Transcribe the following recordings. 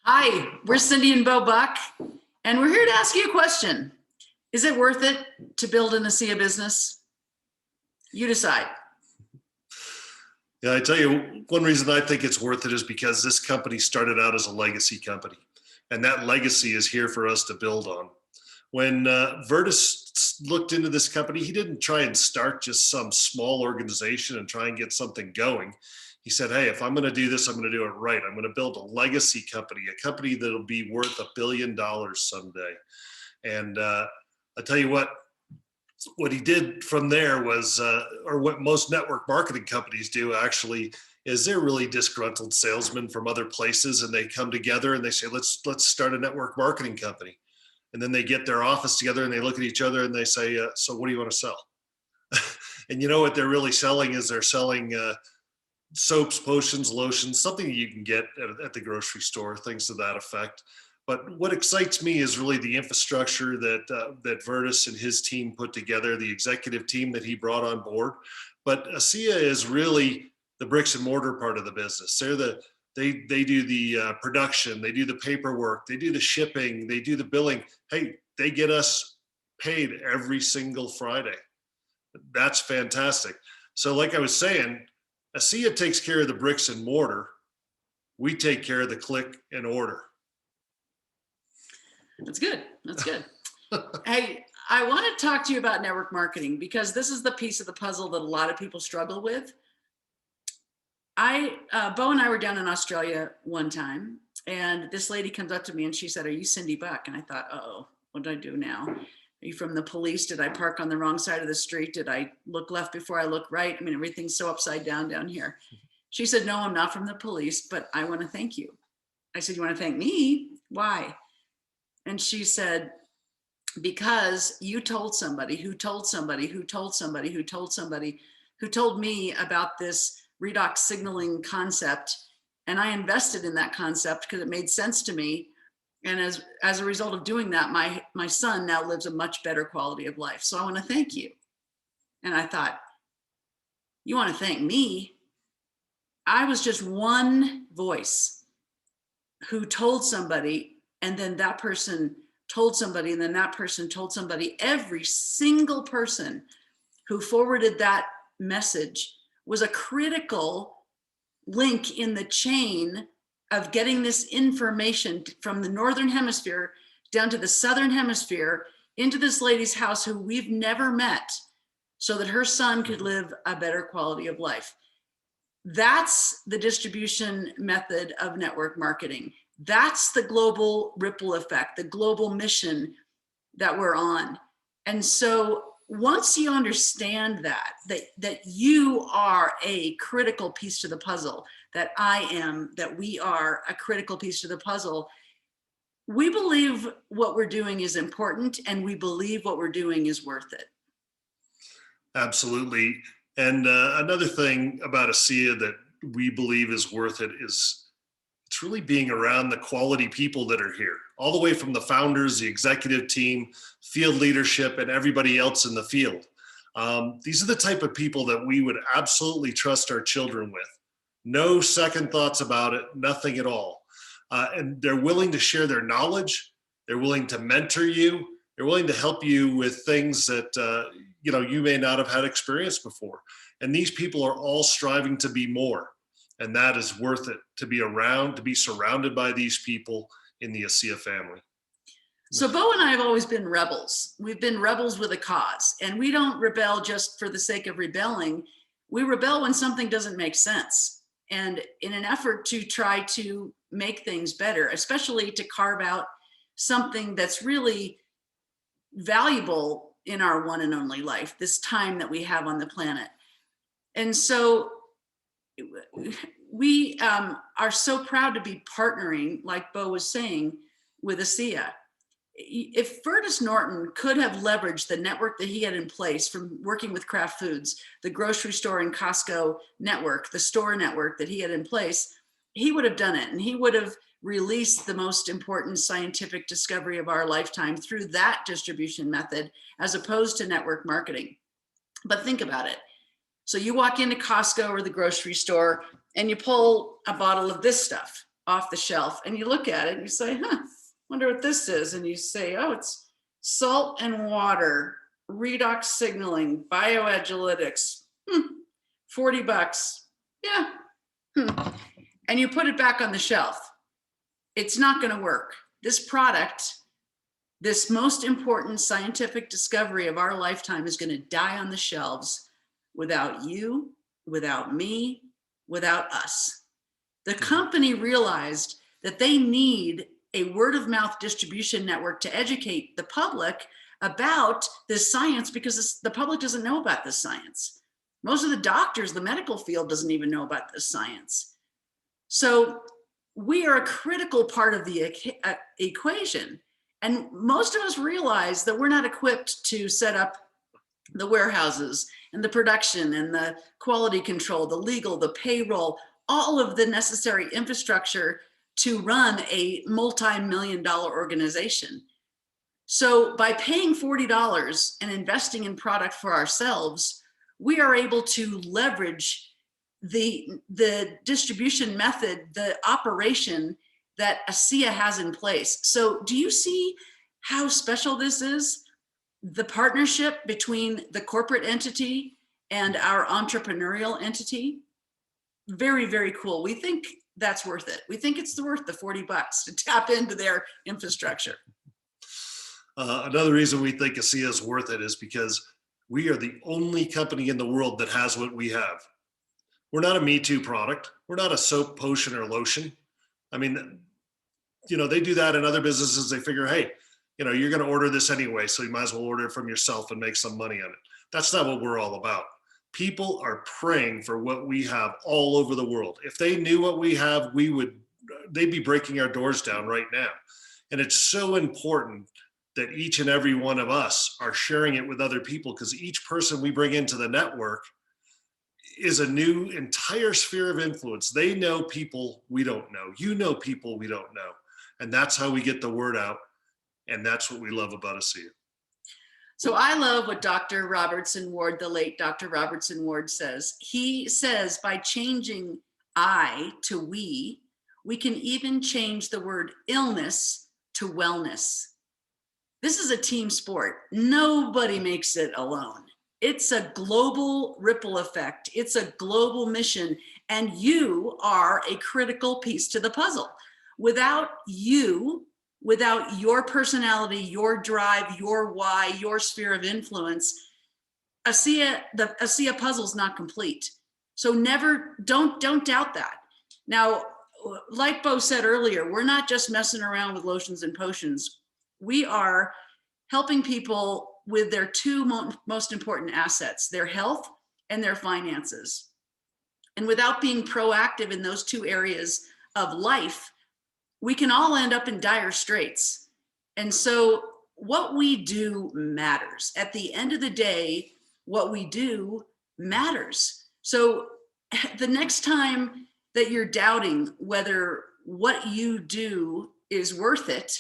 Hi, we're Cindy and Bo Buck, and we're here to ask you a question. Is it worth it to build an ASEA business? You decide. Yeah, I tell you, one reason I think it's worth it is because this company started out as a legacy company, and that legacy is here for us to build on. When Vertus looked into this company, he didn't try and start just some small organization and try and get something going. He said, hey, if I'm going to do this, I'm going to do it right. I'm going to build a legacy company, a company that'll be worth $1 billion someday. And I tell you what he did from there was, or what most network marketing companies do actually, is they're really disgruntled salesmen from other places, and they come together and they say, let's start a network marketing company. And then they get their office together and they look at each other and they say, so what do you want to sell? And you know what they're really selling is they're selling soaps, potions, lotions, something you can get at the grocery store, things to that effect. But what excites me is really the infrastructure that Vertus and his team put together, the executive team that he brought on board. But ASEA is really the bricks and mortar part of the business. They do the production, they do the paperwork, they do the shipping, they do the billing. Hey, they get us paid every single Friday. That's fantastic. So like I was saying, ASEA takes care of the bricks and mortar. We take care of the click and order. That's good. That's good. Hey, I want to talk to you about network marketing because this is the piece of the puzzle that a lot of people struggle with. Bo and I were down in Australia one time, and this lady comes up to me and she said, "Are you Cindy Buck?" And I thought, "Uh-oh, what did I do now? Are you from the police? Did I park on the wrong side of the street? Did I look left before I look right? I mean, everything's so upside down here." She said, "No, I'm not from the police, but I want to thank you." I said, "You want to thank me? Why?" And she said, "Because you told somebody who told somebody who told somebody who told somebody who told me about this redox signaling concept, and I invested in that concept because it made sense to me. And as a result of doing that, my son now lives a much better quality of life. So I want to thank you." And I thought, you want to thank me? I was just one voice who told somebody, and then that person told somebody, and then that person told somebody. Every single person who forwarded that message was a critical link in the chain of getting this information from the Northern Hemisphere down to the Southern Hemisphere into this lady's house who we've never met, so that her son could live a better quality of life. That's the distribution method of network marketing. That's the global ripple effect, the global mission that we're on. And so once you understand that you are a critical piece to the puzzle, that I am, that we are a critical piece to the puzzle, we believe what we're doing is important, and we believe what we're doing is worth it. Absolutely. And another thing about ASEA that we believe is worth it is it's really being around the quality people that are here, all the way from the founders, the executive team, field leadership, and everybody else in the field. These are the type of people that we would absolutely trust our children with. No second thoughts about it, nothing at all. And they're willing to share their knowledge. They're willing to mentor you. They're willing to help you with things that you may not have had experience before. And these people are all striving to be more. And that is worth it, to be around, to be surrounded by these people in the ASEA family. So Bo and I have always been rebels. We've been rebels with a cause, and we don't rebel just for the sake of rebelling. We rebel when something doesn't make sense. And in an effort to try to make things better, especially to carve out something that's really valuable in our one and only life, this time that we have on the planet. And so we are so proud to be partnering, like Bo was saying, with ASEA. If Vertus Norton could have leveraged the network that he had in place from working with Kraft Foods, the grocery store and Costco network, the store network that he had in place, he would have done it. And he would have released the most important scientific discovery of our lifetime through that distribution method, as opposed to network marketing. But think about it. So you walk into Costco or the grocery store and you pull a bottle of this stuff. off the shelf and you look at it and you say, huh, wonder what this is. And you say, oh, it's salt and water, redox signaling, bioagilitics, 40 bucks. Yeah. And you put it back on the shelf. It's not going to work. This product, this most important scientific discovery of our lifetime, is going to die on the shelves without you, without me, without us. The company realized that they need a word of mouth distribution network to educate the public about this science, because the public doesn't know about this science. Most of the doctors, the medical field doesn't even know about this science. So we are a critical part of the equation. And most of us realize that we're not equipped to set up the warehouses and the production and the quality control, the legal, the payroll, all of the necessary infrastructure to run a multi-million-dollar organization. So by paying $40 and investing in product for ourselves, we are able to leverage the distribution method, the operation that ASEA has in place. So do you see how special this is? The partnership between the corporate entity and our entrepreneurial entity? Very, very cool. We think that's worth it. We think it's worth the 40 bucks to tap into their infrastructure. Another reason we think ASEA is worth it is because we are the only company in the world that has what we have. We're not a Me Too product. We're not a soap, potion, or lotion. I mean, they do that in other businesses. They figure, hey, you're going to order this anyway, so you might as well order it from yourself and make some money on it. That's not what we're all about. People are praying for what we have all over the world. If they knew what we have, they'd be breaking our doors down right now. And it's so important that each and every one of us are sharing it with other people, because each person we bring into the network is a new entire sphere of influence. They know people we don't know. You know people we don't know. And that's how we get the word out. And that's what we love about ASEA. So I love what Dr. Robertson Ward, the late Dr. Robertson Ward, says. He says by changing I to we can even change the word illness to wellness. This is a team sport. Nobody makes it alone. It's a global ripple effect. It's a global mission. And you are a critical piece to the puzzle. Without you, without your personality, your drive, your why, your sphere of influence, the ASEA puzzle is not complete. So don't doubt that. Now, like Bo said earlier, we're not just messing around with lotions and potions. We are helping people with their two most important assets, their health and their finances. And without being proactive in those two areas of life, we can all end up in dire straits. And so what we do matters. At the end of the day, what we do matters. So the next time that you're doubting whether what you do is worth it,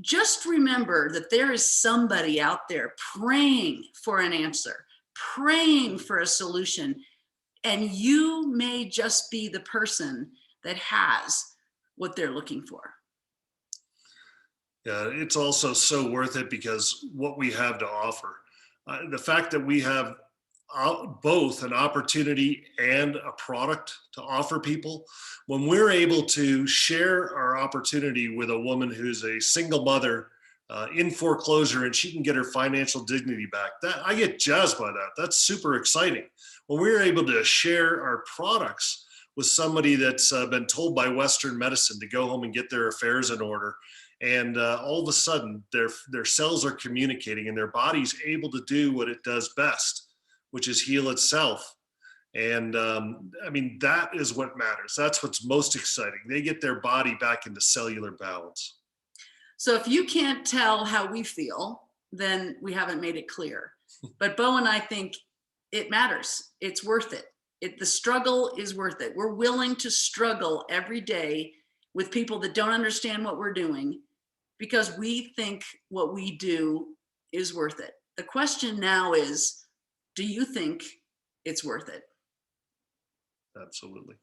just remember that there is somebody out there praying for an answer, praying for a solution, and you may just be the person that has what they're looking for. Yeah, it's also so worth it because what we have to offer. The fact that we have both an opportunity and a product to offer people, when we're able to share our opportunity with a woman who's a single mother in foreclosure and she can get her financial dignity back, that I get jazzed by that. That's super exciting. When we're able to share our products with somebody that's been told by Western medicine to go home and get their affairs in order, and all of a sudden their cells are communicating and their body's able to do what it does best, which is heal itself. And I mean, that is what matters. That's what's most exciting. They get their body back into cellular balance. So if you can't tell how we feel, then we haven't made it clear. But Bo and I think it matters. It's worth it. The struggle is worth it. We're willing to struggle every day with people that don't understand what we're doing because we think what we do is worth it. The question now is, do you think it's worth it? Absolutely.